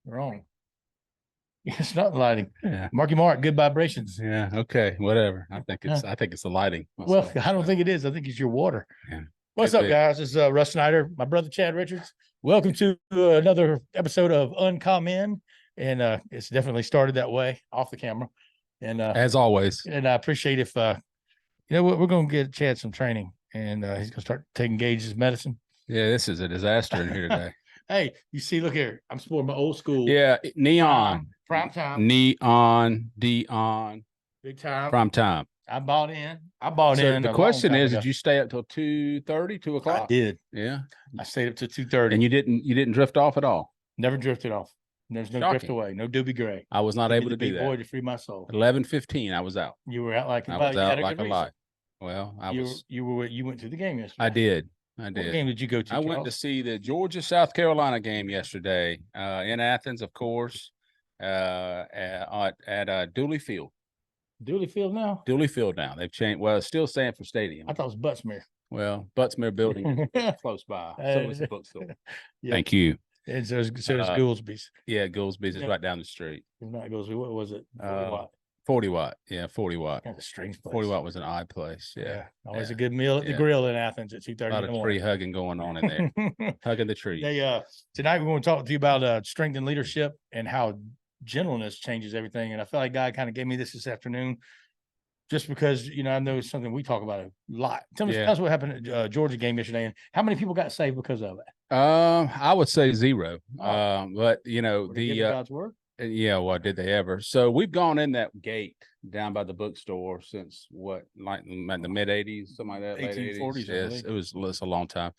Wrong. It's not lighting. Yeah. Marky Mark, good vibrations. Yeah. Okay. Whatever. I think it's the lighting. Well, Myself. I don't think it is. I think it's your water. Yeah. What's Could up, be. guys? This is Russ Snyder, my brother Chad Richards. Welcome to another episode of Uncommon. And it's definitely started that way off the camera. And As always. I appreciate if you know what, we're gonna get Chad some training and he's gonna start taking Gage's medicine. Yeah. This is a disaster in here today. Hey, you see, look here. I'm sporting my old school Yeah. Neon. prime time, Neon. Dion. big time. Prime time. I bought in. I bought So in the a long question time is, ago. did you stay up till 2:30, 2 o'clock? I did. Yeah. I stayed up to 2:30. And you didn't drift off at all. Never drifted off. There's no drift Shocking. away. No doobie gray. I was not Give me able the to do big boy that. to free my soul. 11:15, I was out. You were out like I well, was you had out a like good a reason. lot. Well, You went to the game yesterday. I What did. game did you go to? I went to see the Georgia South Carolina game yesterday in Athens, of course, at Dooley Field. Dooley Field now. Dooley Field now. They've changed. Well, it's still Sanford Stadium. I thought it was Buttsmere. Well, Buttsmere Building is close by. So is the bookstore. Yeah. Thank you. And so it's Goolsby's. Yeah, Goolsby's is Yeah. right down the street. It's not Goolsby. What was it? 40 watt. 40 watt. Yeah, 40 watt. Kind of a strange place. 40 watt was an odd place. Yeah. Always a good meal at the grill in Athens at 2:30 A lot in the of tree morning. hugging going on in there. Hugging the tree. Tonight we're going to talk to you about strength and leadership and how gentleness changes everything. And I feel like God kind of gave me this afternoon, just because I know it's something we talk about a lot. Tell us what happened at Georgia game yesterday, and how many people got saved because of it. I would say zero. But God's word. Yeah, well, did they ever? So we've gone in that gate down by the bookstore since like the mid 80s, something like that. 1840s. Yes, it's a long time.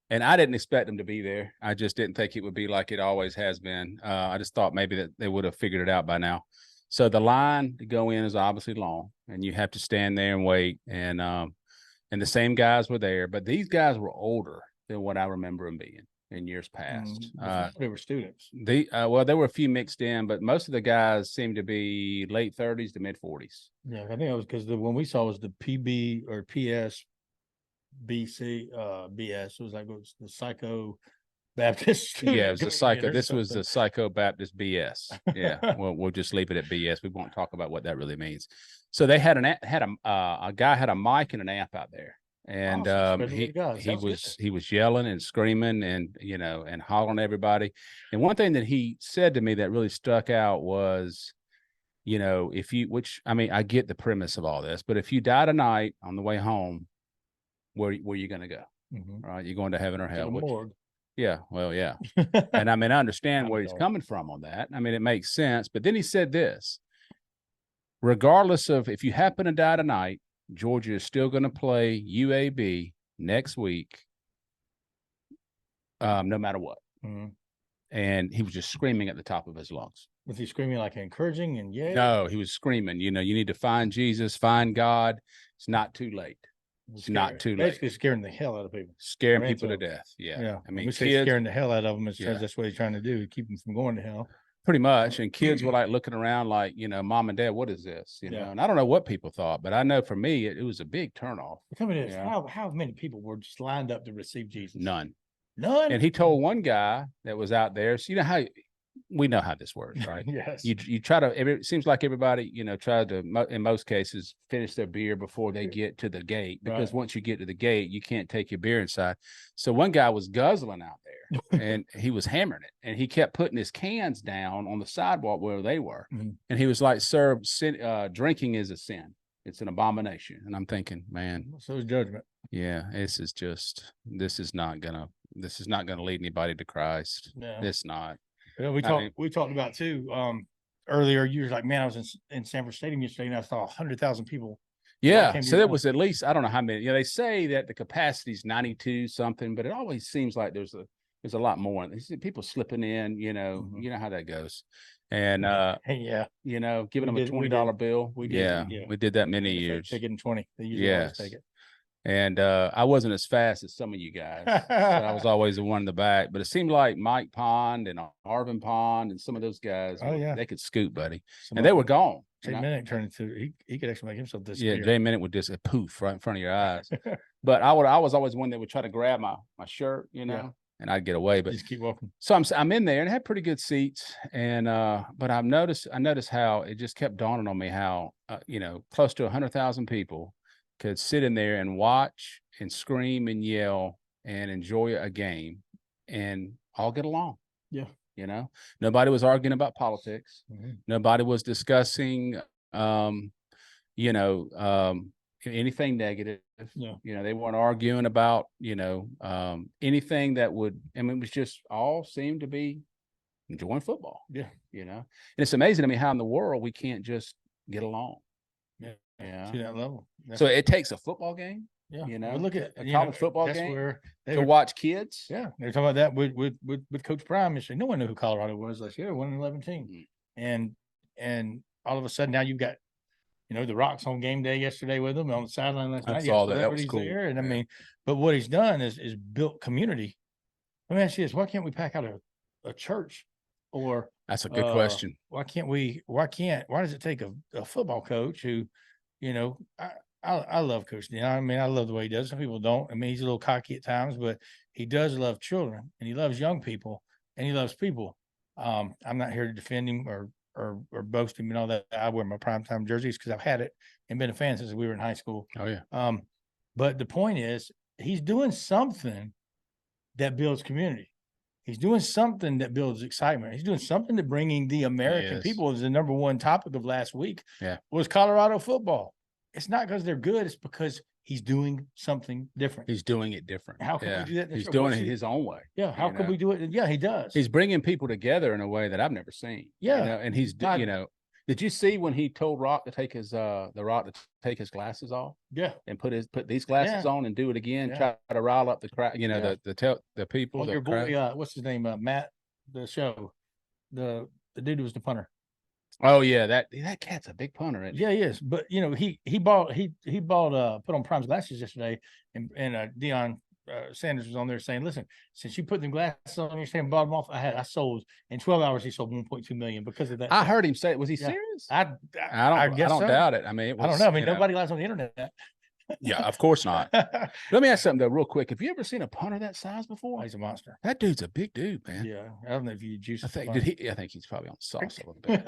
And I didn't expect them to be there. I just didn't think it would be like it always has been. I just thought maybe that they would have figured it out by now. So the line to go in is obviously long, and you have to stand there and wait. And the same guys were there, but these guys were older than what I remember them being in years past. They were students. There were a few mixed in, but most of the guys seemed to be late 30s to mid 40s. Yeah, I think it was because the one we saw was the PB or PS BC BS. It was the Psycho Baptist. Yeah, it was the psycho. This was the Psycho Baptist BS. Yeah, well, we'll just leave it at BS. We won't talk about what that really means. So they had a guy had a mic and an amp out there, and he was yelling and screaming and hollering at everybody. And one thing that he said to me that really stuck out was, I get the premise of all this, but if you die tonight on the way home, where are you going to go? Mm-hmm. Right, you're going to heaven or hell? Yeah, well, yeah. And I understand where he's coming from on that. It makes sense. But then he said this: regardless of if you happen to die tonight, Georgia is still going to play UAB next week, no matter what. Mm-hmm. And he was just screaming at the top of his lungs. Was he screaming like encouraging and yeah? No, he was screaming, you need to find Jesus, find God. It's not too late. It's not too late. Basically scaring the hell out of people. Scaring people to death. Yeah. Kids, scaring the hell out of them. That's what he's trying to do, keep them from going to hell. Pretty much. And kids were like looking around like, Mom and Dad, what is this? Know, and I don't know what people thought, but I know for me, it was a big turnoff. Tell me this, how many people were just lined up to receive Jesus? None. And he told one guy that was out there, so we know how this works, right? Yes. You try to, it seems like everybody, try to, in most cases, finish their beer before they get to the gate, because once you get to the gate, you can't take your beer inside. So one guy was guzzling out there and he was hammering it, and he kept putting his cans down on the sidewalk where they were. Mm-hmm. And he was like, "Sir, drinking is a sin. It's an abomination." And I'm thinking, man, so is judgment. Yeah, this is not gonna lead anybody to Christ. No. It's not. Yeah, we talked about too earlier. You were like, man, I was in Sanford Stadium yesterday and I saw 100,000 people. Yeah, so there was at least, I don't know how many. They say that the capacity is 92 something, but it always seems like there's a lot more. People slipping in, Mm-hmm. You know how that goes. And giving them a $20 bill. We did that many years. Take it in 20. They usually always take it. And I wasn't as fast as some of you guys. So I was always the one in the back. But it seemed like Mike Pond and Arvin Pond and some of those guys, they could scoot, buddy. And they were gone. Jay Minnick turned into he could actually make himself disappear. Yeah, Jay Minnick would just poof right in front of your eyes. But I was always one that would try to grab my shirt, and I'd get away. But just keep walking. so I'm in there and I had pretty good seats, and but I noticed how it just kept dawning on me how close to 100,000 people could sit in there and watch and scream and yell and enjoy a game and all get along. Yeah. Nobody was arguing about politics. Mhm. Nobody was discussing anything negative. Yeah. They weren't arguing about anything that would, it was just all seemed to be enjoying football. Yeah. And it's amazing to me how in the world we can't just get along. Yeah. To that level. So it takes a football game. Yeah. But look at a college football that's game where to watch kids. Yeah. They're talking about that with Coach Prime. No one knew who Colorado was last year. 1-11 team. And all of a sudden now you've got, the Rock's on game day yesterday with them on the sideline last night. I saw that. That was cool. There. And but what he's done is built community. Let me ask you this: why can't we pack out a church? Or that's a good question. Why does it take a football coach who, I love Coach Dion. I love the way he does. Some people don't. He's a little cocky at times, but he does love children and he loves young people and he loves people. I'm not here to defend him or boast him and all that. I wear my primetime jerseys because I've had it and been a fan since we were in high school. Oh yeah. But the point is he's doing something that builds community. He's doing something that builds excitement. He's doing something to bringing the American people as the number one topic of last week. Yeah. Was Colorado football. It's not because they're good. It's because he's doing something different. He's doing it different. How can we do that? He's doing it his own way. Yeah. How can we do it? Yeah, he does. He's bringing people together in a way that I've never seen. Yeah. And he's, did you see when he told Rock to take his his glasses off? Yeah. And put these glasses on and do it again. Try to rile up the crowd. The people. Well, your boy, what's his name? Matt, the show, the dude who was the punter. Oh yeah, that cat's a big punter. Yeah, he is. But he bought put on Prime's glasses yesterday, and Deion Sanders was on there saying, "Listen, since you put them glasses on, you're saying bought them off. I sold in 12 hours. He sold 1.2 million because of that." I heard him say, "Was he serious?" I guess I don't so. doubt it. I don't know. Nobody lies on the internet. Yeah, of course not. Let me ask something though, real quick. Have you ever seen a punter that size before? He's a monster. That dude's a big dude, man. Yeah, I don't know if you juice. I think he's probably on sauce a little bit.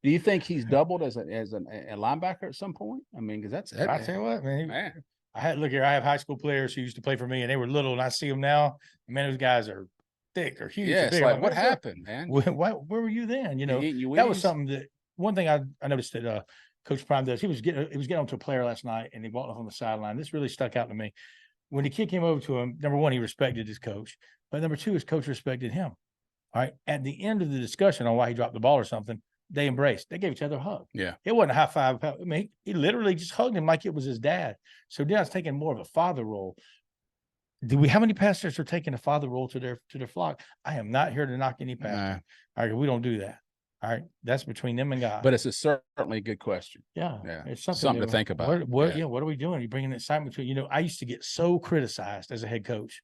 Do you think he's doubled as a linebacker at some point? Because that's. I tell you what, man. I have high school players who used to play for me, and they were little, and I see them now. Man, those guys are thick or huge. Yeah, it's like what happened, man? Where were you then? That was something that one thing I noticed that Coach Prime does. He was getting onto a player last night, and he walked off on the sideline. This really stuck out to me. When the kid came over to him, number one, he respected his coach, but number two, his coach respected him. All right. At the end of the discussion on why he dropped the ball or something, they embraced. They gave each other a hug. Yeah. It wasn't a high five. He literally just hugged him like it was his dad. So Deion's taking more of a father role. How many pastors are taking a father role to their flock? I am not here to knock any pastor. All right, we don't do that. All right, that's between them and God. But it's certainly a good question. Yeah, it's something to think about. What are we doing? Are you bringing excitement to it? I used to get so criticized as a head coach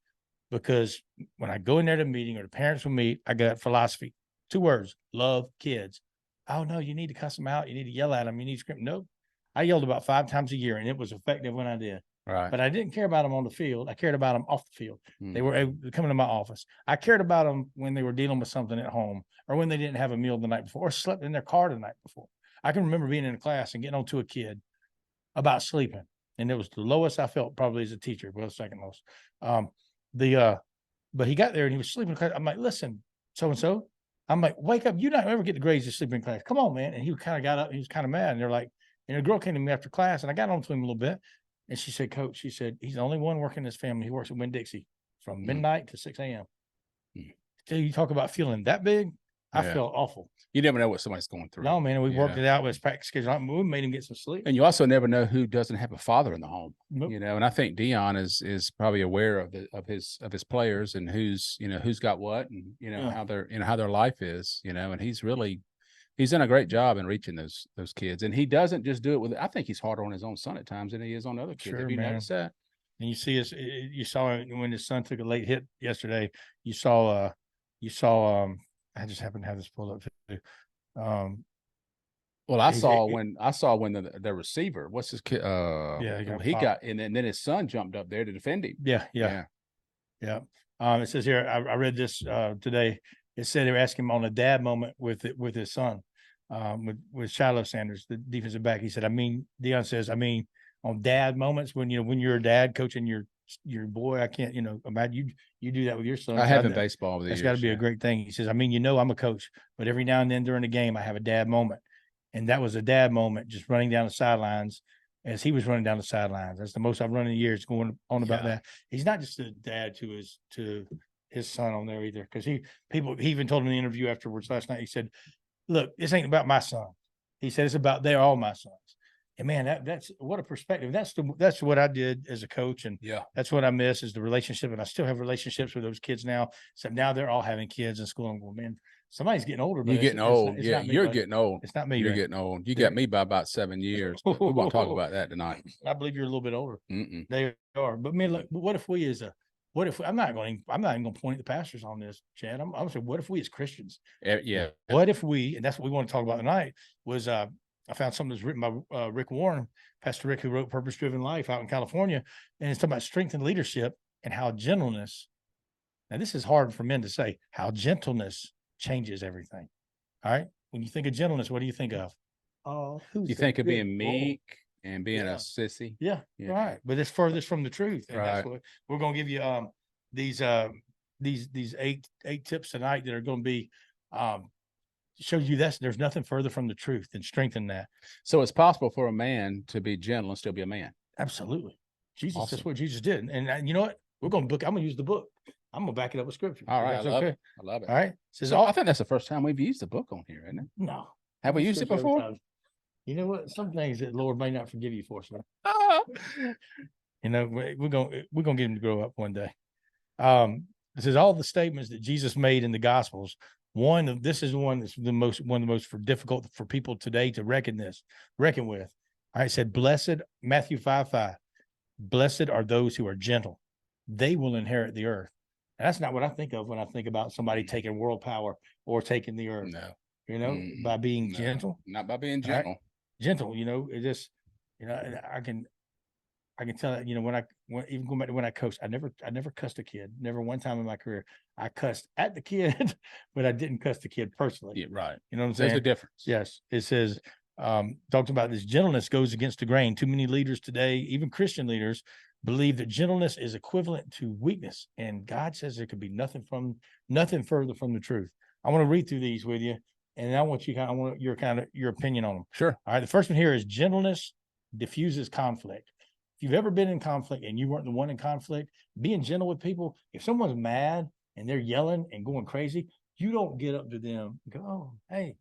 because when I go in there to a meeting or the parents will meet, I got philosophy. 2 words: love kids. Oh no, you need to cuss them out. You need to yell at them. You need to scream. Nope. I yelled about 5 times a year, and it was effective when I did. Right. But I didn't care about them on the field. I cared about them off the field. They were able to come into my office. I cared about them when they were dealing with something at home or when they didn't have a meal the night before or slept in their car the night before. I can remember being in a class and getting on to a kid about sleeping. And it was the lowest I felt probably as a teacher. Well, second lowest. But he got there and he was sleeping in class. I'm like, listen, so-and-so. I'm like, wake up. You don't ever get the grades to sleep in class. Come on, man. And he kind of got up. He was kind of mad. And they're like, and a girl came to me after class and I got on to him a little bit. And she said, Coach, he's the only one working in his family. He works at Winn-Dixie from midnight to 6 a.m. So you talk about feeling that big. I felt awful. You never know what somebody's going through. No, man. We worked it out with his practice schedule. We made him get some sleep. And you also never know who doesn't have a father in the home. Nope. And I think Deion is probably aware of his players and who's got what and how their life is, and he's done a great job in reaching those kids. And he doesn't just do it with, I think he's harder on his own son at times than he is on other kids. Sure, have you noticed that? And you saw when his son took a late hit yesterday, you saw I just happen to have this pulled up too. Well, I saw when the receiver, what's his kid? He got and then his son jumped up there to defend him. Yeah. It says here, I read this today. It said they were asking him on a dad moment with his son, with Shiloh Sanders, the defensive back. He said, Deion says, on dad moments when you're a dad coaching your boy, I can't, imagine you do that with your son. I have in baseball with That's got to be a great thing. He says, I'm a coach, but every now and then during the game, I have a dad moment. And that was a dad moment, just running down the sidelines as he was running down the sidelines. That's the most I've run in years going on about that. He's not just a dad to his son on there either. Cause he even told him in the interview afterwards last night, he said, look, this ain't about my son. He said, it's about, they're all my sons. And man, that's what a perspective. That's what I did as a coach. And that's what I miss is the relationship. And I still have relationships with those kids now. So now they're all having kids in school. I'm going, man, somebody's getting older. You're getting old. It's not me, you're buddy. getting old. It's not me. You're getting old. You got me by about 7 years. We won't talk about that tonight. I believe you're a little bit older. Mm-mm. They are. But man, look, what if we I'm not even going to point at the pastors on this, Chad. I'm going to say, what if we as Christians? Yeah. What if we, and that's what we want to talk about tonight, was I found something that's written by Rick Warren, Pastor Rick, who wrote Purpose Driven Life out in California. And it's talking about strength and leadership and how gentleness. Now, this is hard for men to say, how gentleness changes everything. All right. When you think of gentleness, what do you think of? You think of being meek and being a sissy. Yeah. Right. But it's furthest from the truth. And that's what we're going to give you these 8 tips tonight that are going to be shows you there's nothing further from the truth than strengthen that. So it's possible for a man to be gentle and still be a man. Absolutely. Jesus, that's what Jesus did. And you know what? I'm going to use the book. I'm going to back it up with scripture. All right. I love it. All right. So I think that's the first time we've used the book on here, isn't it? No. Have we used it before? You know what? Some things that the Lord may not forgive you for, sir. We're going to get him to grow up one day. This is all the statements that Jesus made in the Gospels. This is one that's one of the most difficult for people today to reckon with. All right, it said, blessed, Matthew 5:5, blessed are those who are gentle. They will inherit the earth. And that's not what I think of when I think about somebody taking world power or taking the earth. No. By being gentle. Not by being gentle. Right? Gentle, it just, I can tell that, even going back to when I coached, I never cussed a kid. Never one time in my career. I cussed at the kid, but I didn't cuss the kid personally. Yeah, right. You know what I'm saying? There's a difference. Yes. It says, talks about this gentleness goes against the grain. Too many leaders today, even Christian leaders, believe that gentleness is equivalent to weakness. And God says there could be nothing further from the truth. I want to read through these with you. And I want your opinion on them. Sure. All right. The first one here is gentleness diffuses conflict. If you've ever been in conflict and you weren't the one in conflict, being gentle with people, if someone's mad and they're yelling and going crazy, you don't get up to them and go, oh, hey,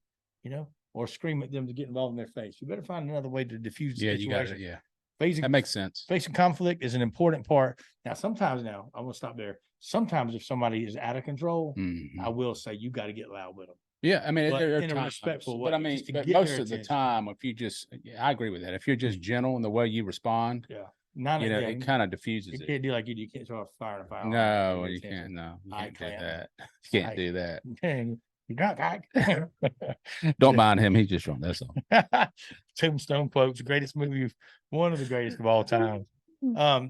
or scream at them to get involved in their face. You better find another way to diffuse the situation. You got it. Yeah. That makes sense. Facing conflict is an important part. Now, I'm going to stop there. Sometimes if somebody is out of control, I will say you got to get loud with them. Yeah, I mean, there are in a times, respectful way. But I mean, most of the time, if you I agree with that. If you're just gentle in the way you respond, it kind of diffuses it. You can't do like you can't throw a fire in a fire. No, you can't. No, you can't do that. You can't do that. You're drunk, Ike. Don't mind him. He's just drunk. That's all. Tombstone quotes, the greatest movie, one of the greatest of all time.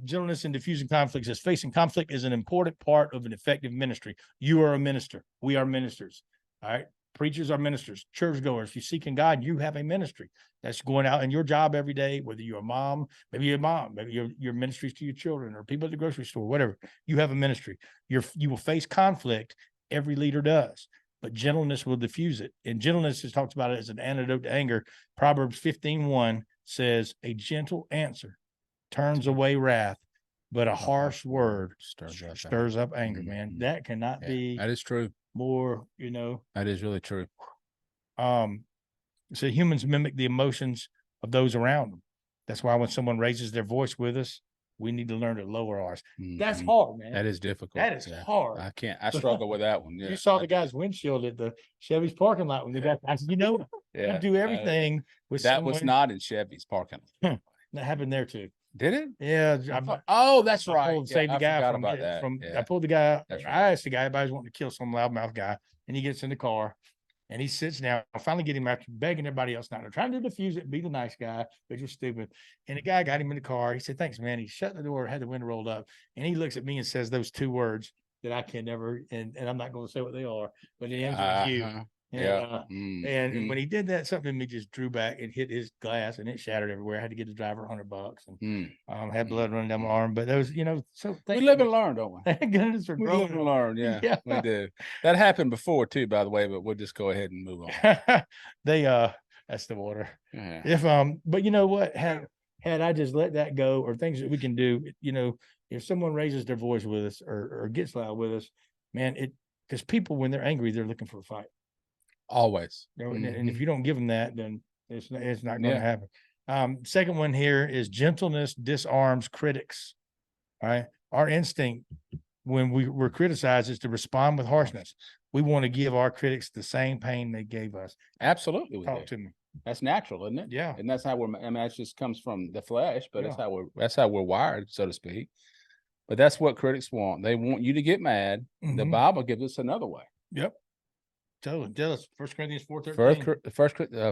Gentleness in diffusing conflict says facing conflict is an important part of an effective ministry. You are a minister. We are ministers. All right. Preachers are ministers, churchgoers. If you seek in God, you have a ministry that's going out in your job every day, whether you're a mom, maybe your ministries to your children or people at the grocery store, whatever. You have a ministry. You will face conflict. Every leader does, but gentleness will diffuse it. And gentleness is talked about as an antidote to anger. Proverbs 15:1 says, a gentle answer turns away wrath, but a harsh word stirs up anger, man. That cannot be. That is true. More, that is really true. So humans mimic the emotions of those around them. That's why when someone raises their voice with us, we need to learn to lower ours. That's hard, man. That is difficult. That is hard. I struggle with that one. You saw the guy's windshield at the Chevy's parking lot when the guy, I said, you do everything with that was not in Chevy's parking lot. That happened there too. Did it? Yeah. That's right. I pulled the guy. Right. I asked the guy if I was wanting to kill some loudmouth guy, and he gets in the car and he sits down. I finally get him after begging everybody else not to trying to diffuse it, be the nice guy, but you're stupid. And the guy got him in the car. He said, thanks, man. He shut the door, had the window rolled up, and he looks at me and says those 2 words, that I can never, and I'm not going to say what they are, but it ends with you. And, Yeah. and when he did that, something in me just drew back and hit his glass, and it shattered everywhere. I had to get the driver $100 and had blood running down my arm. But those, so we live and learn, don't we? Thank goodness for We growing live and learn. Yeah, Yeah. we do. That happened before too, by the way. But we'll just go ahead and move on. That's the water. Yeah. If but you know what? Had I just let that go, or things that we can do, if someone raises their voice with us or gets loud with us, man, because people, when they're angry, they're looking for a fight. Always. And if you don't give them that, then it's not going to happen. Second one here is gentleness disarms critics. All right. Our instinct when we're criticized is to respond with harshness. We want to give our critics the same pain they gave us. Absolutely. Talk to me. That's natural, isn't it? Yeah. And that's how that just comes from the flesh, but that's how we're wired, so to speak. But that's what critics want. They want you to get mad. The Bible gives us another way. Yep. Tell us 1 Corinthians 4:13.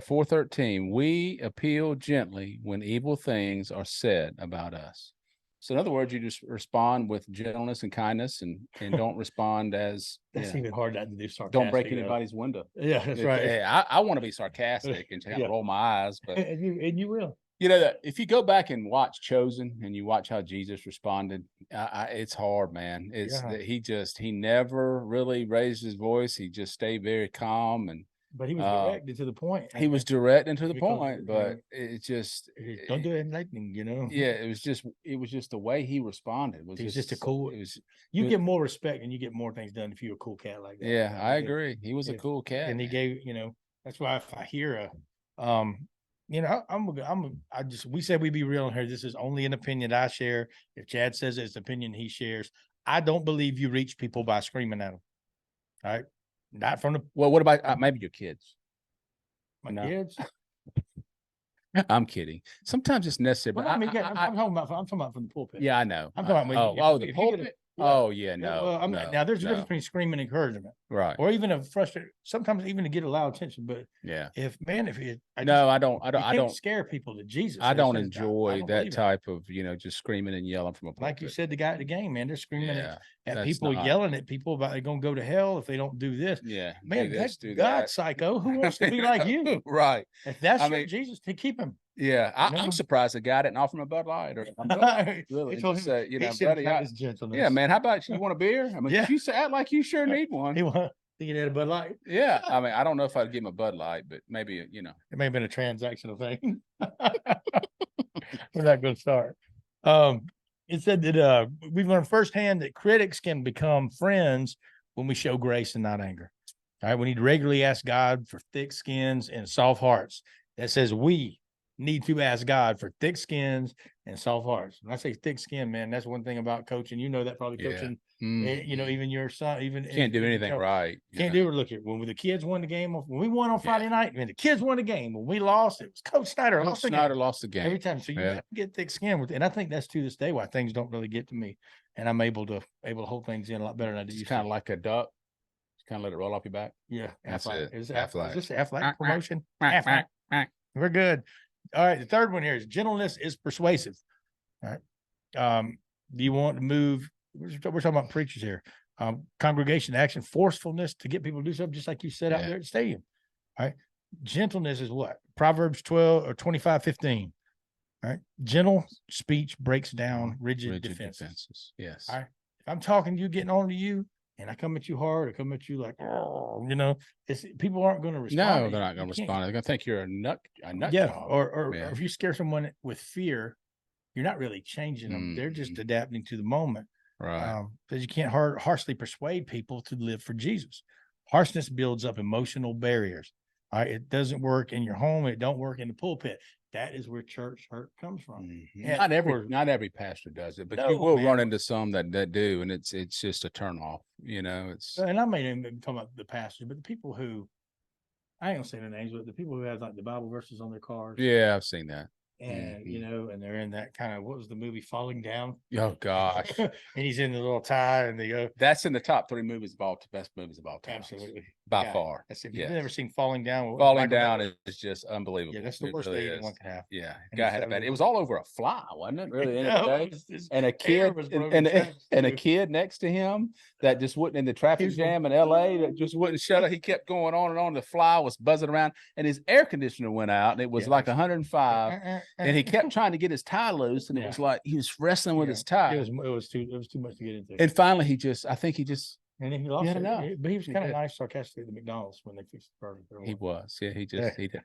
4:13. We appeal gently when evil things are said about us. So in other words, you just respond with gentleness and kindness, and don't respond as that's even hard not to do. Sarcastic, don't break anybody's window. Yeah, that's right. I want to be sarcastic and roll my eyes, but and you will. If you go back and watch Chosen and you watch how Jesus responded, it's hard, man. He never really raised his voice. He just stayed very calm, but he was direct and to the point. He was direct and to the point, but it just don't do it in lightning, Yeah, it was just the way he responded. It was just a cool. You get more respect and you get more things done if you're a cool cat like that. Yeah, I agree. He was a cool cat, and he gave. That's why if I hear we said we be real in here. This is only an opinion I share. If Chad says it's an opinion he shares, I don't believe you reach people by screaming at them. All right. Not from the. Well, what about maybe your kids? My kids? I'm kidding. Sometimes it's necessary. Well, but I'm talking about from the pulpit. Yeah, I know. I'm talking about the pulpit. Now there's a difference between screaming encouragement, right, or even a frustrated. Sometimes even to get a loud attention. But if I don't scare people to Jesus. I don't enjoy that type of just screaming and yelling from a pulpit. Like you said, the guy at the game, man, they're screaming at people, yelling at people about they're gonna go to hell if they don't do this. Yeah, man, that's God, psycho. Who wants to be like you? Right. If that's your Jesus, to keep him. Yeah, I'm surprised the guy didn't offer him a Bud Light or really. He told him, buddy, yeah, man. How about you want a beer? I mean, you act like you sure need one. He had a Bud Light. Yeah, I mean, I don't know if I'd give him a Bud Light, but maybe it may have been a transactional thing. We're not going to start. It said that we've learned firsthand that critics can become friends when we show grace and not anger. All right, we need to regularly ask God for thick skins and soft hearts. That says we need to ask God for thick skins and soft hearts. When I say thick skin, man, that's one thing about coaching. That probably coaching. Even your son, can't do anything right. Can't do it. Look at when the kids won the game. When we won on Friday night, man, the kids won the game. When we lost, it was Coach Snyder. Lost the game every time. So you have to get thick skin with it. And I think that's to this day why things don't really get to me, and I'm able to hold things in a lot better than I did. It's kind of like a duck. Just kind of let it roll off your back. Yeah, that's it. Is this Affleck promotion? We're good. All right, the third one here is gentleness is persuasive. All right. Do you want to move? We're talking about preachers here. Congregation action, forcefulness to get people to do something, just like you said out there at the stadium. All right. Gentleness is what? Proverbs 25:15. All right. Gentle speech breaks down rigid defenses. Yes. All right. If I'm talking to you, getting on to you, and I come at you hard, or come at you like, people aren't going to respond. No, they're not going to respond. They're going to think you're a nut. Yeah. Or if you scare someone with fear, you're not really changing them. They're just adapting to the moment. Right. Because you can't harshly persuade people to live for Jesus. Harshness builds up emotional barriers. All right. It doesn't work in your home. It don't work in the pulpit. That is where church hurt comes from. Not every pastor does it, but you will run into some that do, and it's just a turn off. And I may even be talking about the pastors, but the people who, I ain't gonna say their names, but the people who have like the Bible verses on their cars. Yeah, I've seen that. And and they're in that kind of, what was the movie, Falling Down? Oh gosh. And he's in the little tie and they go. That's in the top 3 movies best movies of all time. Absolutely. by guy. far. That's if Yes. you've never seen Falling Down. what was Falling Michael down Douglas? is just unbelievable. Yeah, that's the It worst really day is. anyone could have. Yeah, And guy he had a said bad. it It was all over a fly, wasn't it? Really, at the end of the No, day. his And a air kid was and, broken tracks, and a too. kid next to him that just wouldn't in the traffic was jam in LA that just wouldn't shut up. He kept going on and on. The fly was buzzing around, and his air conditioner went out, and it was Yeah, like it was- 105. And he kept trying to get his tie loose, and it Yeah. was like he was wrestling with Yeah, his tie. It was too much to get into. And finally, I think he just And then he lost had it. enough. But he was He kind of did. nice, sarcastic at the McDonald's when they fixed the burger. he was. Yeah, he did.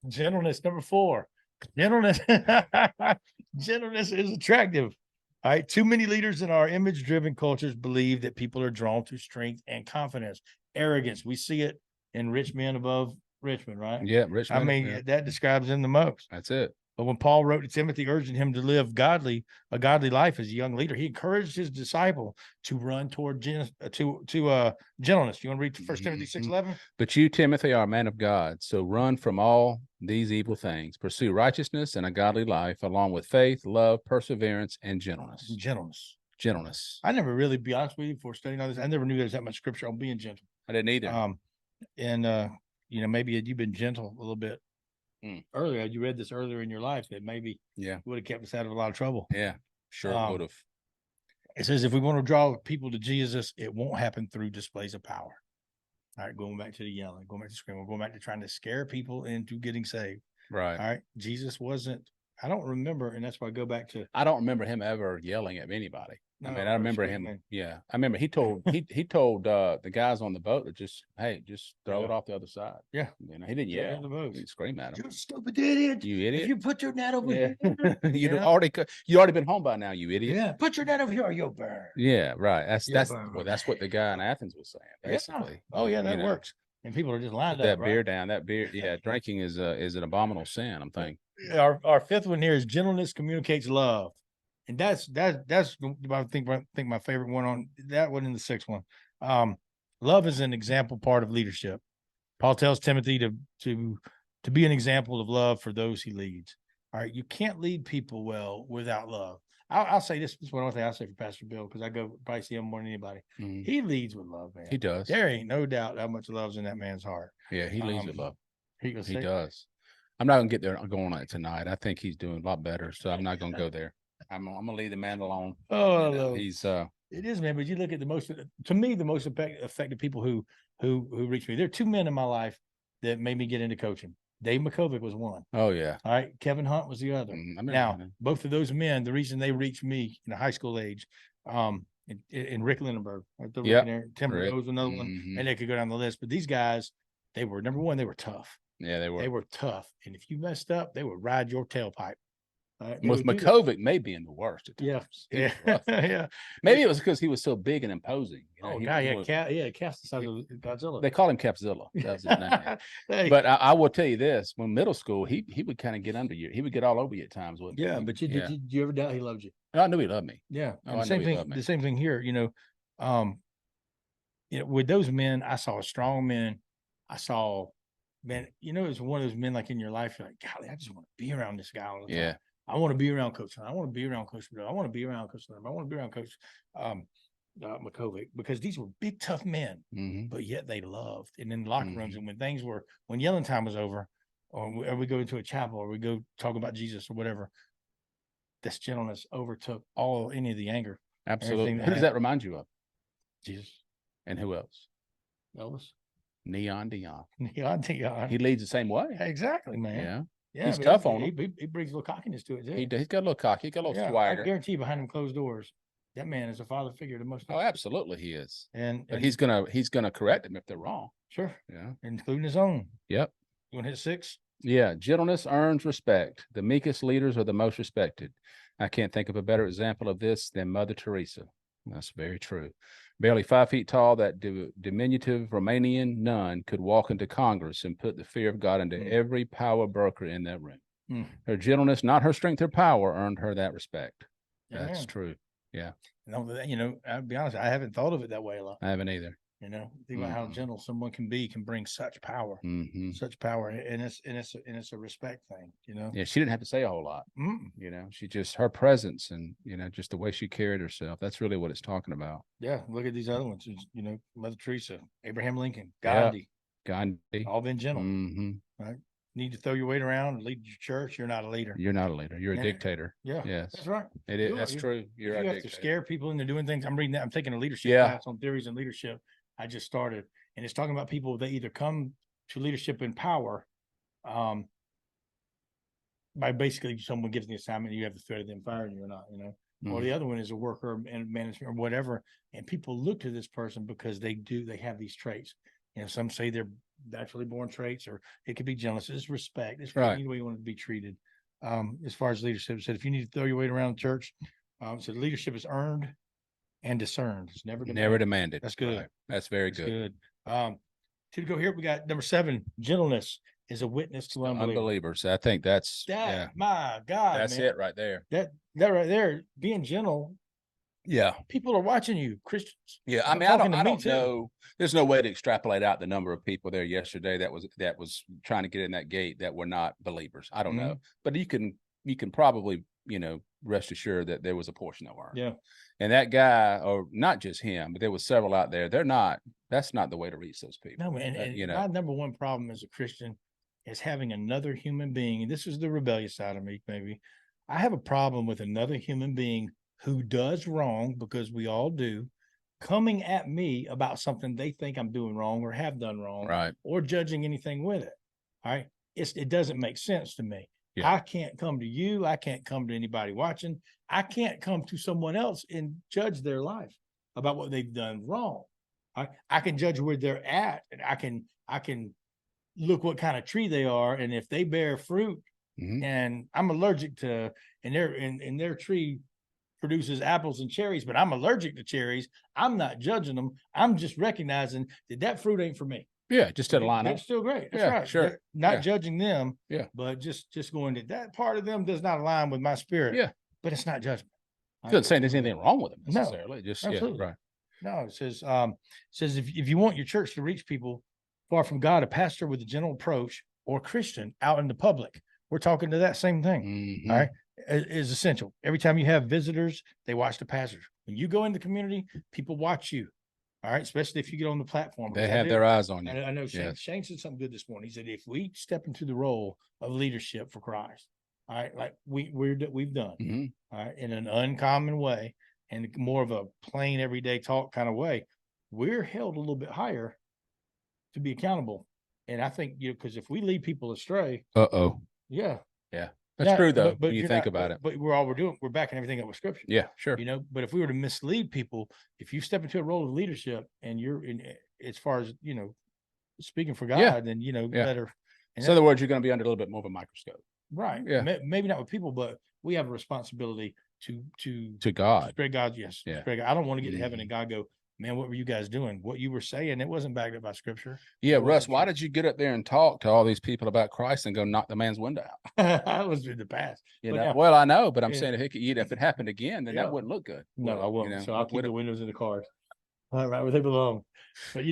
Gentleness, number 4. Gentleness. Gentleness is attractive. All right. Too many leaders in our image-driven cultures believe that people are drawn to strength and confidence, arrogance. We see it in rich men above Richmond, right? Yeah, Rich. I mean, that describes him the most. That's it. But when Paul wrote to Timothy, urging him to live a godly life as a young leader, he encouraged his disciple to run toward gentleness. You want to read 1 Timothy 6:11? But you, Timothy, are a man of God, so run from all these evil things. Pursue righteousness and a godly life, along with faith, love, perseverance, and gentleness. Gentleness. I never really, be honest with you, before studying all this, I never knew there was that much scripture on being gentle. I didn't either. Maybe had you been gentle a little bit earlier, had you read this earlier in your life, that maybe would have kept us out of a lot of trouble. Yeah, sure it would have. It says if we want to draw people to Jesus, it won't happen through displays of power. All right, going back to the yelling, going back to screaming, going back to trying to scare people into getting saved. Right. All right. Jesus wasn't, I don't remember, and that's why I go back to. I don't remember him ever yelling at anybody. No, I remember him. Yeah, I remember he told the guys on the boat that just throw it off the other side. Yeah, he didn't yell. He didn't scream at him. You stupid idiot! You idiot! If you put your net over here, you'd already been home by now. You idiot! Yeah, put your net over here, or you'll burn. Yeah, right. That's what the guy in Athens was saying. Basically. Yeah. Oh yeah, that works. And people are just lined up. That beer down. That beer. Yeah, drinking is an abominable sin. I'm thinking. Our fifth one here is gentleness communicates love. And that's I think my favorite one on that one in the 6th one. Love is an example part of leadership. Paul tells Timothy to be an example of love for those he leads. All right, you can't lead people well without love. I'll say this is one thing I'll say for Pastor Bill, because I go probably see him more than anybody. He leads with love, man. He does. There ain't no doubt how much love's in that man's heart. Yeah, he leads with love. He does. I'm not gonna get there going on it tonight. I think he's doing a lot better, so I'm not gonna go there. I'm gonna leave the man alone. Oh, he's it is, man. But you look at the most effective people who reached me. There are 2 men in my life that made me get into coaching. Dave McCovic was one. Oh yeah. All right. Kevin Hunt was the other. Now, both of those men, the reason they reached me in a high school age, in Rick Lindenberg, Tim was another one, and they could go down the list. But these guys, they were number one. They were tough. Yeah, they were. They were tough, and if you messed up, they would ride your tailpipe. With McCovic may be in the worst. Yeah. Maybe it was because he was so big and imposing. Cast the size of Godzilla. They call him Capzilla. That's his name. Hey. But I will tell you this: when middle school, he would kind of get under you. He would get all over you at times. Wouldn't he? But did you ever doubt he loved you? I knew he loved me. Yeah. The same thing here. With those men, I saw strong men. I saw, man. It's one of those men like in your life. You're like, golly, I just want to be around this guy all the time. Yeah. I want to be around Coach. I want to be around Coach. I want to be around Coach. I want to be around Coach McCovic, because these were big, tough men, but yet they loved. And in the locker rooms, and when yelling time was over, or we go into a chapel, or we go talk about Jesus or whatever, this gentleness overtook any of the anger. Absolutely. Who does that remind you of? Jesus. And who else? Elvis. Neon Dion. Dion. He leads the same way. Exactly, man. Yeah. Yeah, he's tough on him. He brings a little cockiness to it, too. He's got a little cocky. He's got a little swagger. I guarantee you, behind them closed doors, that man is a father figure to most people. Oh, absolutely, he is. And he's gonna correct them if they're wrong. Sure. Yeah. Including his own. Yep. You want to hit 6? Yeah. Gentleness earns respect. The meekest leaders are the most respected. I can't think of a better example of this than Mother Teresa. That's very true. Barely 5 feet tall, that diminutive Romanian nun could walk into Congress and put the fear of God into every power broker in that room. Her gentleness, not her strength or power, earned her that respect. That's true. Yeah. I'll be honest, I haven't thought of it that way a lot. I haven't either. You know, think about how gentle someone can bring such power, such power, and it's a respect thing. You know. Yeah, she didn't have to say a whole lot. You know, she just her presence and just the way she carried herself. That's really what it's talking about. Yeah, look at these other ones. You know, Mother Teresa, Abraham Lincoln, Gandhi, Gandhi, all been gentle. Right? Need to throw your weight around and lead your church. You're not a leader. You're not a leader. You're a dictator. Yeah, yes, that's right. It is. That's true. You're a dictator. To scare people into doing things. I'm reading that. I'm taking a leadership class on theories and leadership. I just started, and it's talking about people that either come to leadership in power, by basically someone gives the assignment, you have the threat of them firing you or not, or the other one is a worker and management or whatever. And people look to this person because they have these traits. Some say they're naturally born traits, or it could be gentleness. It's respect. It's right. Any way you want to be treated. As far as leadership, it said, if you need to throw your weight around the church, so leadership is earned and discerned. It's never demanded. Never demanded. That's good. Right. That's very good. To go here, we got number 7, gentleness is a witness to unbelievers. I think that's my God. That's man. it right there. That right there, being gentle. Yeah. People are watching you, Christians. Yeah. I mean, I don't know. There's no way to extrapolate out the number of people there yesterday that was trying to get in that gate that were not believers. I don't know. But you can probably, rest assured that there was a portion that weren't. Yeah. And that guy, or not just him, but there was several out there. That's not the way to reach those people. No, and my number one problem as a Christian is having another human being. And this is the rebellious side of me, maybe. I have a problem with another human being who does wrong, because we all do, coming at me about something they think I'm doing wrong or have done wrong, right, or judging anything with it. All right. It doesn't make sense to me. Yeah. I can't come to you. I can't come to anybody watching. I can't come to someone else and judge their life about what they've done wrong. I can judge where they're at, and I can look what kind of tree they are, and if they bear fruit, and I'm allergic to, and their tree produces apples and cherries, but I'm allergic to cherries. I'm not judging them. I'm just recognizing that fruit ain't for me. Yeah, just to line up. It's still great. That's right. Sure. They're not judging them. Yeah. But just going that part of them does not align with my spirit. Yeah. But it's not judgment. It doesn't say there's anything wrong with them necessarily. No, right. No, it says if you want your church to reach people far from God, a pastor with a gentle approach, or Christian out in the public, we're talking to that same thing. All right. Is essential. Every time you have visitors, they watch the pastor. When you go in the community, people watch you. All right, especially if you get on the platform. They have their eyes on you. I know Shane said something good this morning. He said, if we step into the role of leadership for Christ, all right, like we've done, all right, in an uncommon way and more of a plain everyday talk kind of way, we're held a little bit higher to be accountable. And I think, because if we lead people astray. Yeah. That's true, though, when you think about it. But we're backing everything up with scripture. Yeah, sure. But if we were to mislead people, if you step into a role of leadership and you're as far as, speaking for God, then, better. In other words, you're going to be under a little bit more of a microscope. Right. Yeah. Maybe not with people, but we have a responsibility to God. Spread God. Yes. Yeah. Spread God. I don't want to get to heaven and God go, man, what were you guys doing? What you were saying, it wasn't backed up by scripture. Yeah, Russ, why did you get up there and talk to all these people about Christ and go knock the man's window out? That was in the past. Well, I know, but I'm saying if it happened again, then that wouldn't look good. No, I won't. So I'll keep the windows in the cars. All right, where they belong. But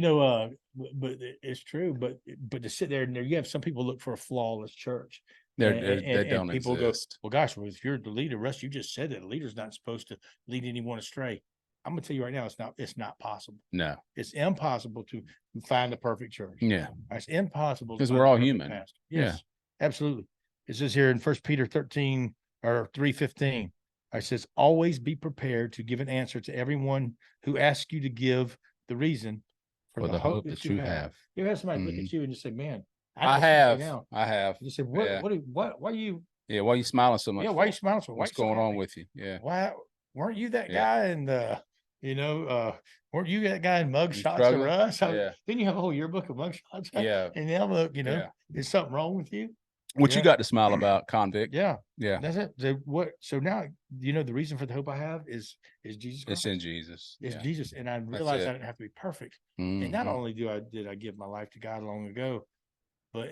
but it's true. But to sit there and you have some people look for a flawless church. They don't people exist. Well, gosh, if you're the leader, Russ, you just said that a leader's not supposed to lead anyone astray. I'm gonna tell you right now, it's not possible. No, it's impossible to find the perfect church. Yeah, it's impossible because we're all human. Pastor. Yes, absolutely. It says here in 1 Peter 13 or 3:15, it says, "Always be prepared to give an answer to everyone who asks you to give the reason for the hope that you have." You have somebody look at you and just say, "Man, I have." You say, "What? Why are you?" Yeah, why are you smiling so much? Yeah, why are you smiling so much? What's going on with you? Yeah, why weren't you that guy in the? Weren't you that guy in mugshots or us? Then you have a whole yearbook of mugshots. Yeah. And then look, is something wrong with you? What you got to smile about, convict? Yeah. Yeah. That's it. So now, the reason for the hope I have is Jesus Christ. It's in Jesus. It's Jesus. And I realized I didn't have to be perfect. And not only did I give my life to God long ago, but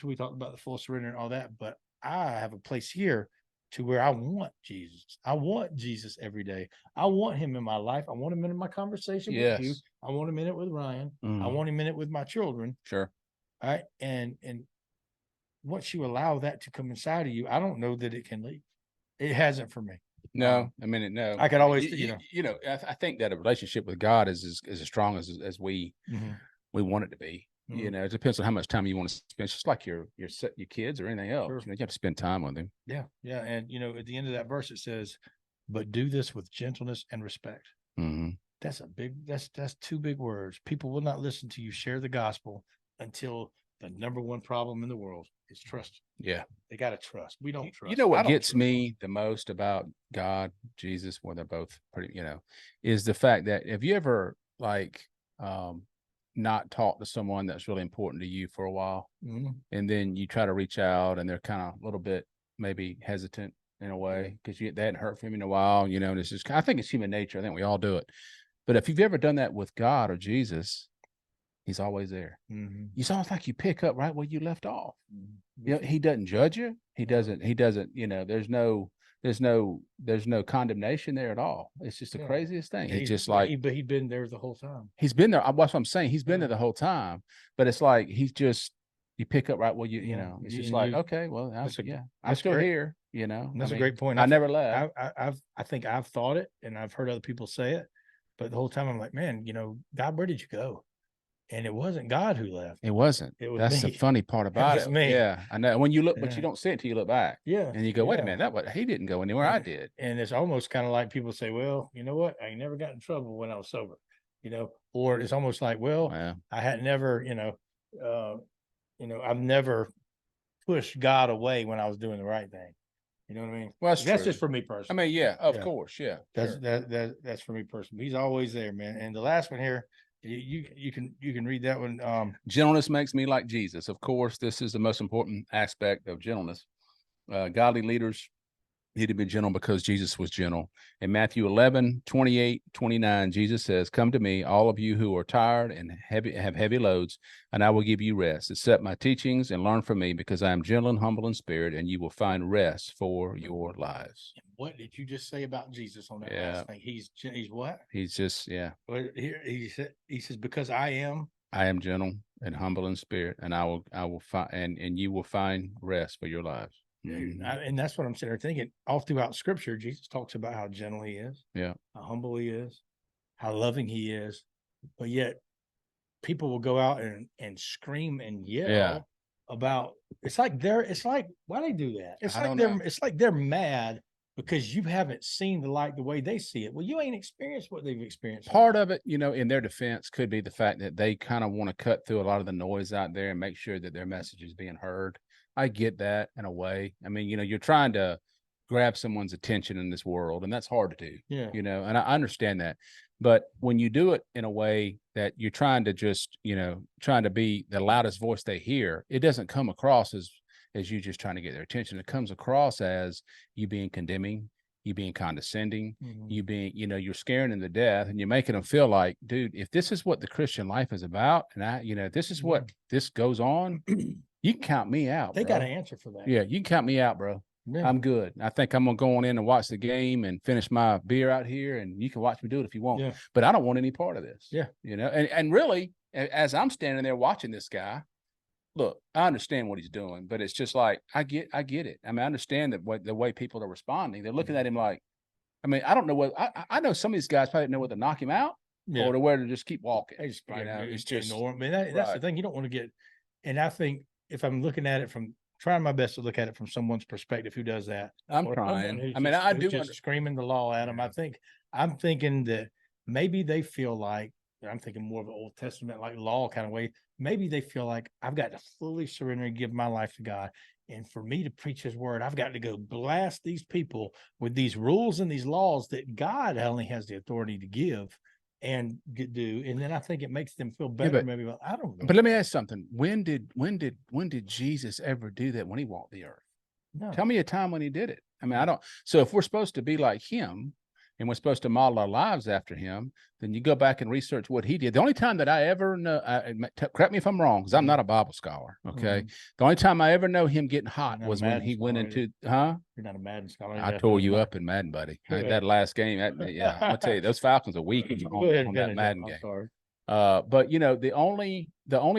we talked about the full surrender and all that, but I have a place here to where I want Jesus. I want Jesus every day. I want him in my life. I want him in my conversation with you. I want him in it with Ryan. I Mhm. want him in it with my children. Sure. All right. And once you allow that to come inside of you, I don't know that it can leave. It hasn't for me. No, I mean, no. I could mean, always, you know. I think that a relationship with God is as strong as we want it to be. You know, it depends on how much time you want to spend. It's just like your kids or anything else. Sure. You know, you have to spend time with them. Yeah, yeah. And you know, at the end of that verse, it says, "But do this with gentleness and respect." Mm-hmm. That's a big. That's two big words. People will not listen to you share the gospel until the number one problem in the world is trust. Yeah, they got to trust. We don't trust. You know what gets me the most about God, Jesus, well, they're both pretty. You know, is the fact that have you ever like not talked to someone that's really important to you for a while, and then you try to reach out and they're kind of a little bit maybe hesitant in a way because they hadn't heard from you in a while, you know, and it's just, I think it's human nature. I think we all do it. But if you've ever done that with God or Jesus, he's always there. It's almost like you pick up right where you left off. You know, he doesn't judge you. He doesn't, you know, there's no condemnation there at all. It's just the craziest thing. It's just like, but he's been there the whole time. He's been there. That's what I'm saying. He's been there the whole time, but it's like, he's just, you pick up right where you know, it's just like, okay, well, I'm still here, you know. That's a great point. I never left. I think I've thought it and I've heard other people say it, but the whole time I'm like, man, you know, God, where did you go? And it wasn't God who left. It wasn't. It was That's me. the funny part about it. Me. Yeah, I know. When you look, but you don't see it till you look back. Yeah. And you go, wait a minute, he didn't go anywhere. I did. And it's almost kind of like people say, well, you know what? I never got in trouble when I was sober, you know, or it's almost like, well, I had never, I've never pushed God away when I was doing the right thing. You know what I mean? Well, that's just for me personally. I mean, of course. Yeah. That's for me personally. He's always there, man. And the last one here, you can read that one. Gentleness makes me like Jesus. Of course, this is the most important aspect of gentleness. Godly leaders need to be gentle because Jesus was gentle. In Matthew 11:28-29, Jesus says, "Come to me, all of you who are tired and have heavy loads, and I will give you rest. Accept my teachings and learn from me, because I am gentle and humble in spirit, and you will find rest for your lives." What did you just say about Jesus on that last thing? He's what? He's just, Well, here he says, because I am gentle and humble in spirit, and I will find, and you will find rest for your lives. And that's what I'm sitting there thinking. All throughout Scripture, Jesus talks about how gentle he is, how humble he is, how loving he is, but yet people will go out and scream and yell about. It's like why they do that? It's like they're mad because you haven't seen the light the way they see it. Well, you ain't experienced what they've experienced. Part of it, you know, in their defense, could be the fact that they kind of want to cut through a lot of the noise out there and make sure that their message is being heard. I get that in a way. I mean, you know, you're trying to grab someone's attention in this world, and that's hard to do. You know, and I understand that. But when you do it in a way that you're trying to just, you know, trying to be the loudest voice they hear, it doesn't come across as you just trying to get their attention. It comes across as you being condemning, you being condescending, you being, you know, you're scaring them to death, and you're making them feel like, dude, if this is what the Christian life is about, and you know, this is what this goes on, you can count me out. They got an answer for that. Yeah, you can count me out, bro. I'm good. I think I'm gonna go on in and watch the game and finish my beer out here, and you can watch me do it if you want. But I don't want any part of this. You know, and really, as I'm standing there watching this guy, look, I understand what he's doing, but it's just like I get it. I mean, I understand that the way people are responding. They're looking at him like, I mean, I don't know what I know. Some of these guys probably know whether to knock him out or to where to just keep walking. It's just ignore him. I mean, that's the thing. You don't want to get. And I think if I'm looking at it trying my best to look at it from someone's perspective who does that. I'm trying. I mean, I do just screaming the law at them. I'm thinking that maybe they feel like, I'm thinking more of an Old Testament, like law kind of way. Maybe they feel like I've got to fully surrender and give my life to God. And for me to preach his word, I've got to go blast these people with these rules and these laws that God only has the authority to give and do. And then I think it makes them feel better. Maybe, I don't know. But let me ask something. When did Jesus ever do that when he walked the earth? No. Tell me a time when he did it. I mean, I don't. So if we're supposed to be like him, and we're supposed to model our lives after him, then you go back and research what he did. The only time that I ever know, correct me if I'm wrong, because I'm not a Bible scholar, okay? The only time I ever know him getting hot was when he went into, You're not a Madden scholar. I tore you up in Madden, buddy. That last game, I'm going to tell you, those Falcons are weak on that Madden game. Sorry. But you know, the only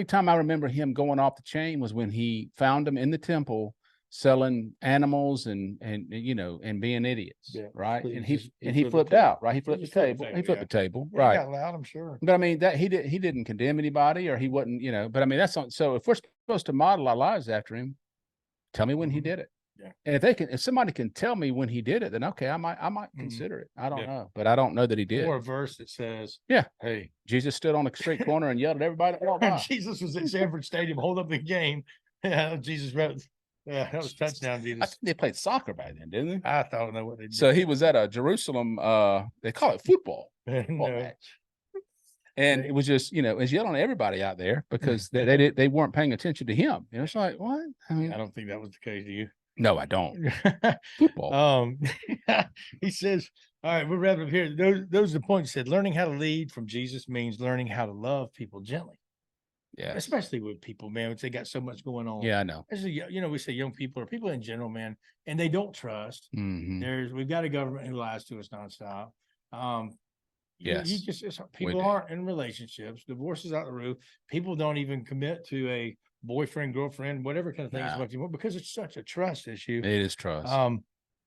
time I remember him going off the chain was when he found him in the temple selling animals and you know, and being idiots, right? And he flipped out, right? He flipped the table. He flipped the table, Yeah, right? got loud, I'm sure. But I mean that he didn't condemn anybody, or he wasn't, you know. But I mean that's on. So if we're supposed to model our lives after him, tell me when he did it. Yeah. And if somebody can tell me when he did it, then okay, I might consider it. I don't know, but I don't know that he did. Or a verse that says, yeah, hey, Jesus stood on a street corner and yelled at everybody that walked by. Jesus was at Sanford Stadium, hold up the game. Yeah, Jesus wrote. Yeah, that was touchdown, Jesus. I think they played soccer back then, didn't they? I don't know what they did. So he was at a Jerusalem, they call it football match. And it was just, you know, it was yelling at everybody out there because they weren't paying attention to him. You know, it's like, what? I mean, I don't think that was the case to you. No, I don't. Football. He says, all right, we're wrapping up here. Those are the points. He said, learning how to lead from Jesus means learning how to love people gently. Yeah. Especially with people, man, which they got so much going on. Yeah, I know. You know, we say young people or people in general, man, and they don't trust. We've got a government who lies to us nonstop. Yes. People aren't in relationships. Divorce is out the roof. People don't even commit to a boyfriend, girlfriend, whatever kind of thing is what you want, because it's such a trust issue. It is trust.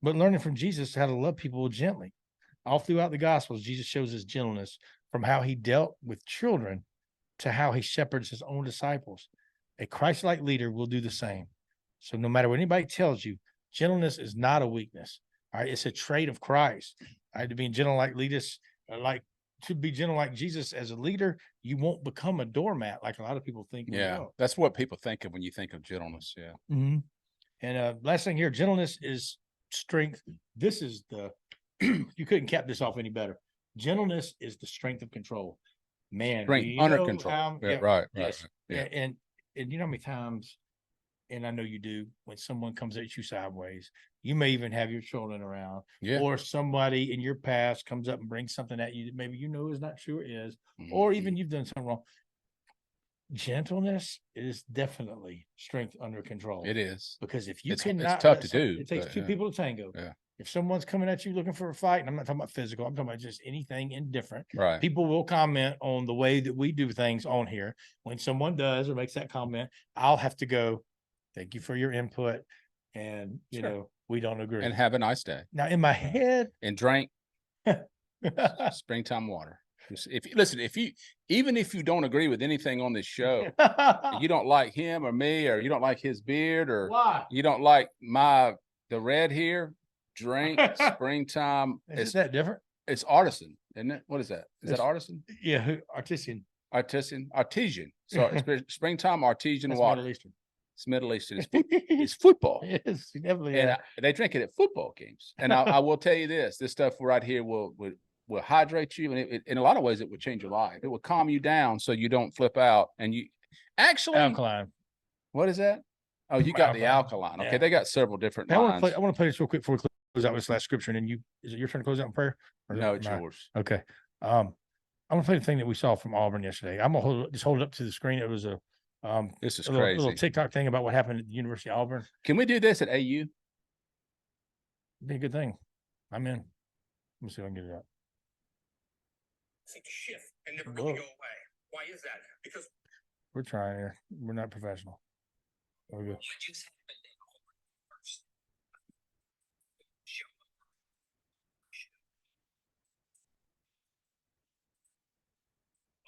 But learning from Jesus how to love people gently. All throughout the Gospels, Jesus shows his gentleness from how he dealt with children to how he shepherds his own disciples. A Christ-like leader will do the same. So no matter what anybody tells you, gentleness is not a weakness. All right, it's a trait of Christ. All right, to be gentle like leaders, to be gentle like Jesus as a leader, you won't become a doormat like a lot of people think. Yeah, that's what people think of when you think of gentleness. Yeah. And last thing here, gentleness is strength. This is you couldn't cap this off any better. Gentleness is the strength of control. Man, strength under control. Right. Yes. Yeah. And you know how many times, and I know you do, when someone comes at you sideways, you may even have your children around, or somebody in your past comes up and brings something at you that maybe you know is not true, is, or even you've done something wrong. Gentleness is definitely strength under control. It is, because if you it's tough to do. It takes two people to tango. Yeah. If someone's coming at you looking for a fight, and I'm not talking about physical, I'm talking about just anything indifferent. Right. People will comment on the way that we do things on here. When someone does or makes that comment, I'll have to go, thank you for your input. And, you know, we don't agree. And have a nice day. Now, in my head. And drink springtime water. Even if you don't agree with anything on this show, you don't like him or me, or you don't like his beard, or you don't like the red here, drink springtime. Is that different? It's artisan, isn't it? What is that? Is that artisan? Yeah, artisan. Artesian. Sorry, springtime artesian water. Middle Eastern. It's Middle Eastern. It's football. Yes, definitely. And they drink it at football games. And I will tell you this stuff right here will hydrate you, and in a lot of ways it would change your life. It will calm you down so you don't flip out. And you actually alkaline. What is that? Oh, you got the alkaline. Okay, they got several different lines. I want to play this real quick before we close out with this last scripture. And then is it your turn to close out in prayer? No, it's yours. Okay. I'm gonna play the thing that we saw from Auburn yesterday. I'm gonna hold it up to the screen. It was this is crazy. Little TikTok thing about what happened at the University of Auburn. Can we do this at AU? Be a good thing. I'm in. Let me see if I can get it out. Seem to shift and never really go away. Why is that? Because we're trying here. We're not professional. There we go. What just happened in Auburn first?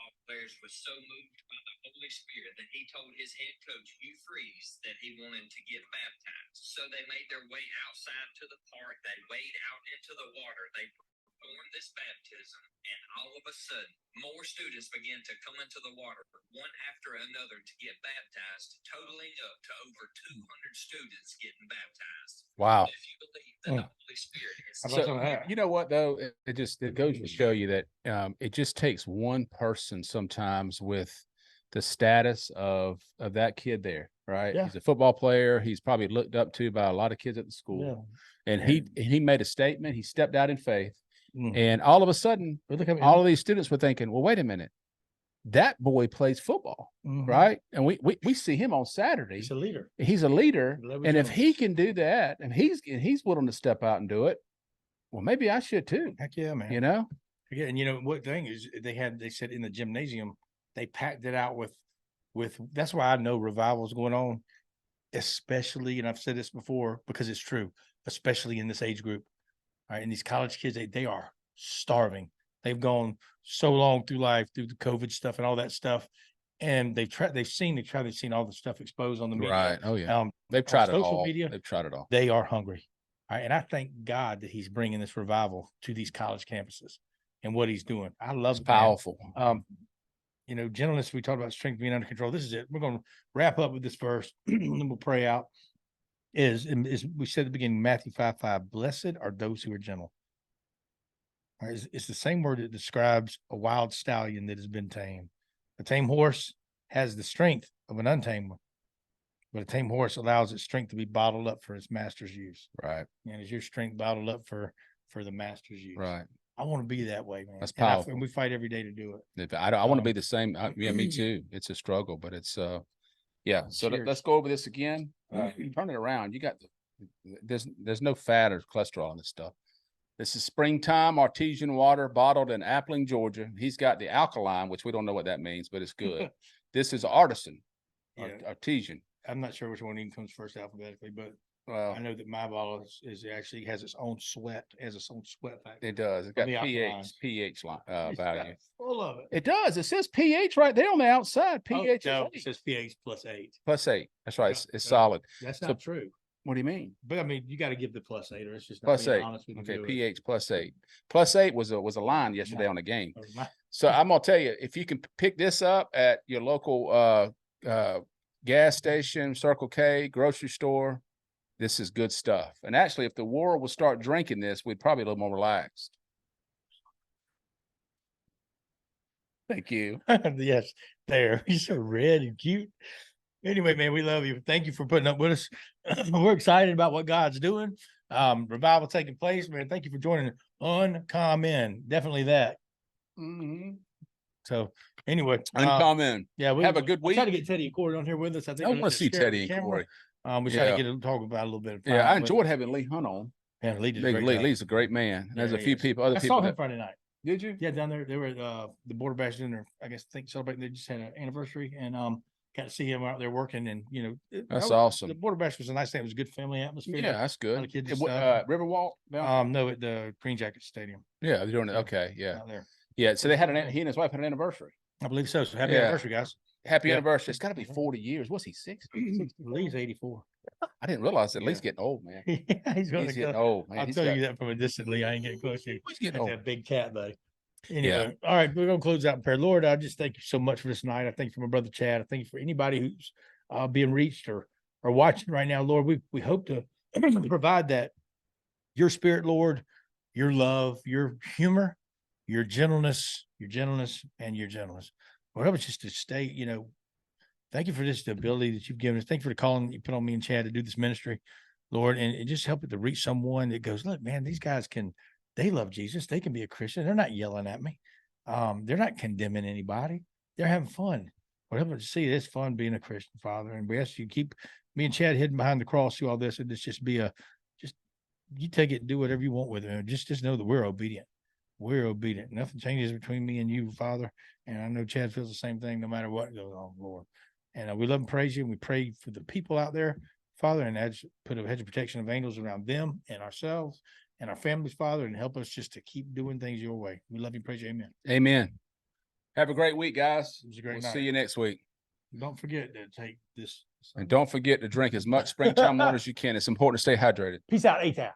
All players were so moved by the Holy Spirit that he told his head coach Hugh Freeze that he wanted to get baptized. So they made their way outside to the park. They wade out into the water. They performed this baptism, and all of a sudden, more students began to come into the water, one after another, to get baptized, totaling up to over 200 students getting baptized. Wow! If you believe that the Holy Spirit is, you know what though, it goes to show you that it just takes one person sometimes with the status of that kid there, right? Yeah. He's a football player. He's probably looked up to by a lot of kids at the school, and he made a statement. He stepped out in faith. And all of a sudden, all of these students were thinking, well, wait a minute, that boy plays football, right? And we see him on Saturday. He's a leader. He's a leader. And if he can do that, and he's willing to step out and do it, well, maybe I should too. Heck yeah, man. You know? Yeah, and you know what thing is they said in the gymnasium, they packed it out with that's why I know revival's going on, especially, and I've said this before because it's true, especially in this age group. All right. And these college kids, they are starving. They've gone so long through life, through the COVID stuff and all that stuff. And they've seen all the stuff exposed on the media. Right. Oh yeah. They've on tried it social all. media. They've tried it all. They are hungry. All right. And I thank God that he's bringing this revival to these college campuses and what he's doing. I love It's powerful. You know, gentleness, we talked about strength being under control. This is it. We're going to wrap up with this verse and then we'll pray out. Is we said at the beginning, Matthew 5:5, blessed are those who are gentle. All right, it's the same word that describes a wild stallion that has been tamed. A tame horse has the strength of an untamed one, but a tame horse allows its strength to be bottled up for its master's use. Right. And is your strength bottled up for the master's use? Right. I want to be that way, man. That's and powerful. we fight every day to do it. I want to be the same. Yeah, me too. It's a struggle, but it's yeah. So let's go over this again. Turn it around. You got there's no fat or cholesterol in this stuff. This is springtime artesian water bottled in Appling, Georgia. He's got the alkaline, which we don't know what that means, but it's good. This is artisan, artesian. I'm not sure which one even comes first alphabetically, but I know that my bottle is actually has its own sweat, factor. It does. It's got pH value. Full of it. It does. It says pH right there on the outside. pH. No, it says pH +8. +8. That's right. It's solid. That's not true. What do you mean? But I mean, you got to give the +8, or it's just not being honest with you. Okay, pH +8. +8 was a line yesterday on the game. So I'm gonna tell you, if you can pick this up at your local gas station, Circle K, grocery store, this is good stuff. And actually, if the world would start drinking this, we'd probably be a little more relaxed. Thank you. Yes, there. He's so red and cute. Anyway, man, we love you. Thank you for putting up with us. We're excited about what God's doing. Revival taking place, man. Thank you for joining Uncommon. Definitely that. Mm-hmm. So anyway, Uncommon. Yeah, we have a good week. Try to get Teddy and Corey on here with us. I think I want to see Teddy and Corey. We try to get him to talk about a little bit. Yeah, I enjoyed having Lee Hunt on. Yeah, Lee's a great man. There's a few people, other I people. saw him Friday night. Did you? Yeah, down there. They were at the Border Bash dinner. I guess celebrating. They just had an anniversary, and got to see him out there working. And you know, that's awesome. The Border Bash was a nice thing. It was a good family atmosphere. Yeah, that's good. Riverwalk. No, at the Green Jacket Stadium. Yeah, they're doing it. Okay, yeah, out there. Yeah, so they had he and his wife had an anniversary. I believe so. So happy anniversary, guys. Happy anniversary. It's got to be 40 years. What's he, 60? Lee's 84. I didn't realize that Lee's getting old, man. Yeah, he's getting old, man. I'll tell you that from a distance, Lee. I ain't getting close to you. He's getting old. That big cat, buddy. Anyway, all right, we're going to close out in prayer. Lord, I just thank you so much for this night. I thank you for my brother Chad. I thank you for anybody who's being reached or watching right now. Lord, we hope to provide that your spirit, Lord, your love, your humor, your gentleness, and your gentleness. Lord, help us just to stay, you know, thank you for this, the ability that you've given us. Thank you for the calling that you put on me and Chad to do this ministry, Lord, and just help it to reach someone that goes, look, man, these guys they love Jesus. They can be a Christian. They're not yelling at me. They're not condemning anybody. They're having fun. Lord, help us to see it's fun being a Christian, Father. And we ask you keep me and Chad hidden behind the cross through all this, and it's just you take it and do whatever you want with it. Just know that we're obedient. We're obedient. Nothing changes between me and you, Father. And I know Chad feels the same thing no matter what goes on, Lord. And we love and praise you. And we pray for the people out there, Father, and put a hedge of protection of angels around them and ourselves and our families, Father, and help us just to keep doing things your way. We love you and praise you. Amen. Amen. Have a great week, guys. It was a great night. We'll see you next week. Don't forget to take this. And don't forget to drink as much springtime water as you can. It's important to stay hydrated. Peace out. 8th out.